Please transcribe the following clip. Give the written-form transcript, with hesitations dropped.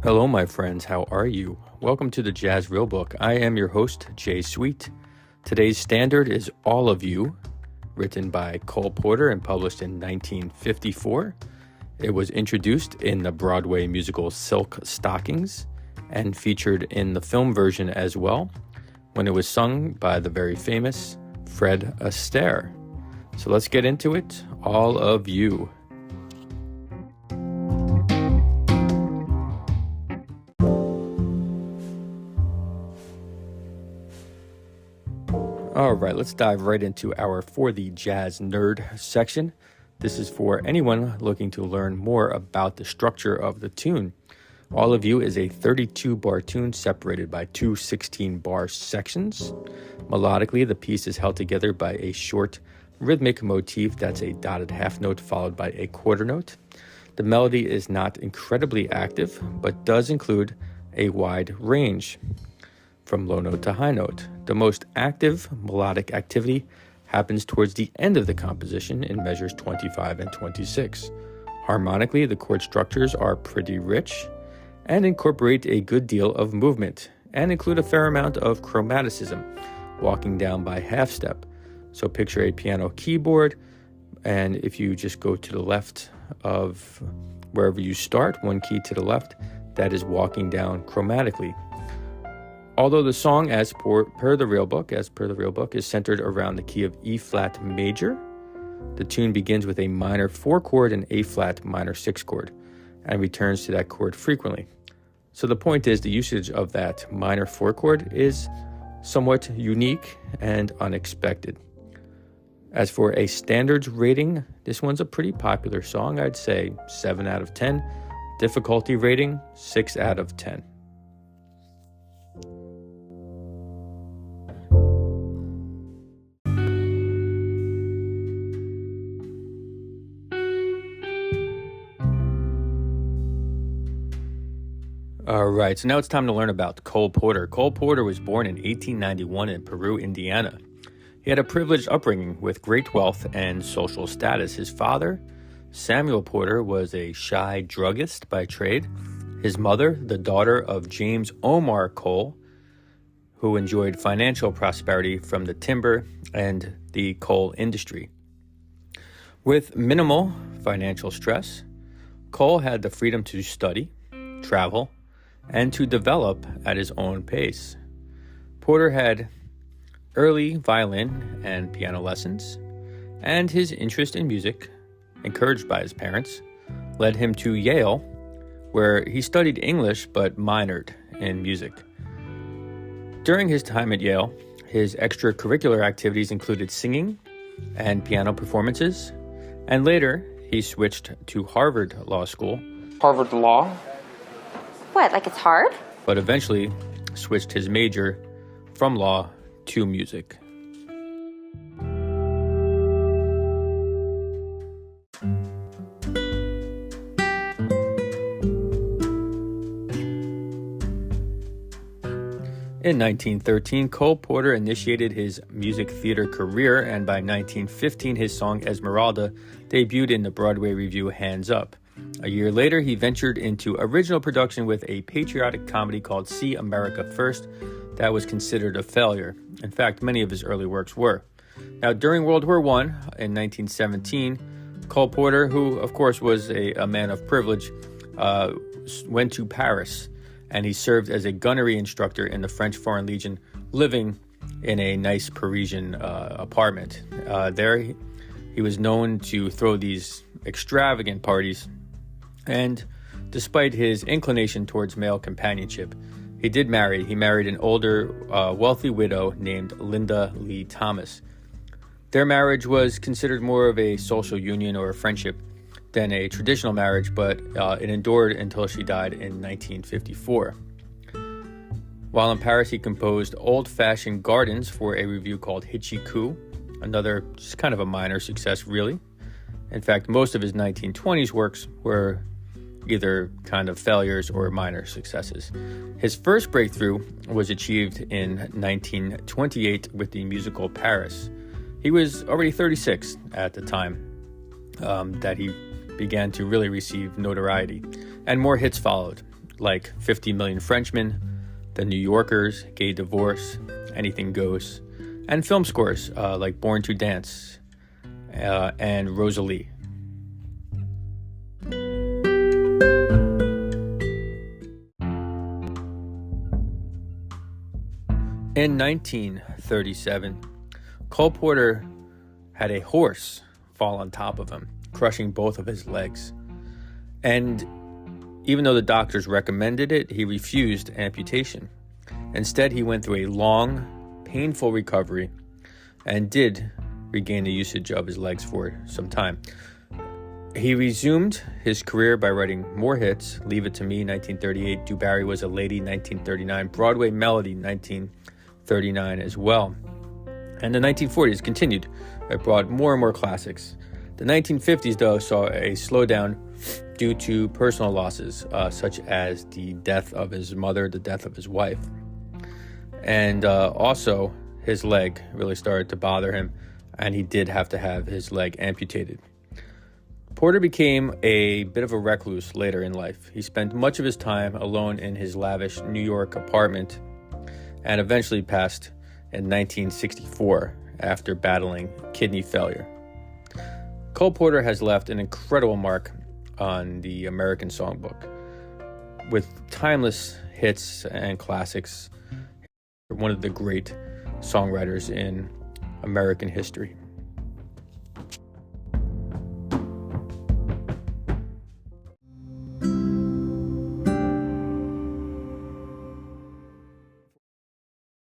Hello, my friends. How are you? Welcome to the Jazz Real Book. I am your host, Jay Sweet. Today's standard is All of You, written by Cole Porter and published in 1954. It was introduced in the Broadway musical Silk Stockings and featured in the film version as well when it was sung by the very famous Fred Astaire. So let's get into it. All of You. All right, let's dive right into our For the Jazz Nerd section. This is for anyone looking to learn more about the structure of the tune. All of You is a 32-bar tune separated by two 16-bar sections. Melodically, the piece is held together by a short rhythmic motif that's a dotted half note followed by a quarter note. The melody is not incredibly active, but does include a wide range from low note to high note. The most active melodic activity happens towards the end of the composition in measures 25 and 26. Harmonically, the chord structures are pretty rich and incorporate a good deal of movement and include a fair amount of chromaticism, walking down by half step. So picture a piano keyboard, and if you just go to the left of wherever you start, one key to the left, that is walking down chromatically. Although the song, as per the real book, is centered around the key of E-flat major, the tune begins with a minor 4 chord and A-flat minor 6 chord, and returns to that chord frequently. So the point is, the usage of that minor 4 chord is somewhat unique and unexpected. As for a standards rating, this one's a pretty popular song. I'd say 7 out of 10. Difficulty rating, 6 out of 10. All right, so now it's time to learn about Cole Porter. Cole Porter was born in 1891 in Peru, Indiana. He had a privileged upbringing with great wealth and social status. His father, Samuel Porter, was a shy druggist by trade. His mother, the daughter of James Omar Cole, who enjoyed financial prosperity from the timber and the coal industry. With minimal financial stress, Cole had the freedom to study, travel, and to develop at his own pace. Porter had early violin and piano lessons, and his interest in music, encouraged by his parents, led him to Yale, where he studied English but minored in music. During his time at Yale, his extracurricular activities included singing and piano performances, and later he switched to Harvard Law School. Harvard Law? What, like it's hard? But eventually switched his major from law to music. In 1913, Cole Porter initiated his music theater career, and by 1915, his song Esmeralda debuted in the Broadway revue Hands Up. A year later, he ventured into original production with a patriotic comedy called See America First that was considered a failure. In fact, many of his early works were. Now, during World War I, in 1917, Cole Porter, who of course was a man of privilege, went to Paris, and he served as a gunnery instructor in the French Foreign Legion, living in a nice Parisian apartment. There, he was known to throw these extravagant parties, and despite his inclination towards male companionship, he did marry. He married an older, wealthy widow named Linda Lee Thomas. Their marriage was considered more of a social union or a friendship than a traditional marriage, but it endured until she died in 1954. While in Paris, he composed Old-Fashioned Gardens for a revue called Hitchy Coo, another just kind of a minor success, really. In fact, most of his 1920s works were either kind of failures or minor successes. His first breakthrough was achieved in 1928 with the musical Paris. He was already 36 at the time that he began to really receive notoriety, and more hits followed. like 50 Million Frenchmen, The New Yorkers, Gay Divorce, Anything Goes, and film scores like Born to Dance and Rosalie. In 1937, Cole Porter had a horse fall on top of him, crushing both of his legs. And even though the doctors recommended it, he refused amputation. Instead, he went through a long, painful recovery and did regain the usage of his legs for some time. He resumed his career by writing more hits: Leave It to Me, 1938, Du Barry Was a Lady, 1939, Broadway Melody, 1939 as well. And the 1940s continued. It brought more and more classics. The 1950s, though, saw a slowdown due to personal losses, such as the death of his mother, the death of his wife. And also, his leg really started to bother him, and he did have to have his leg amputated. Porter became a bit of a recluse later in life. He spent much of his time alone in his lavish New York apartment and eventually passed in 1964 after battling kidney failure. Cole Porter has left an incredible mark on the American Songbook with timeless hits and classics. One of the great songwriters in American history.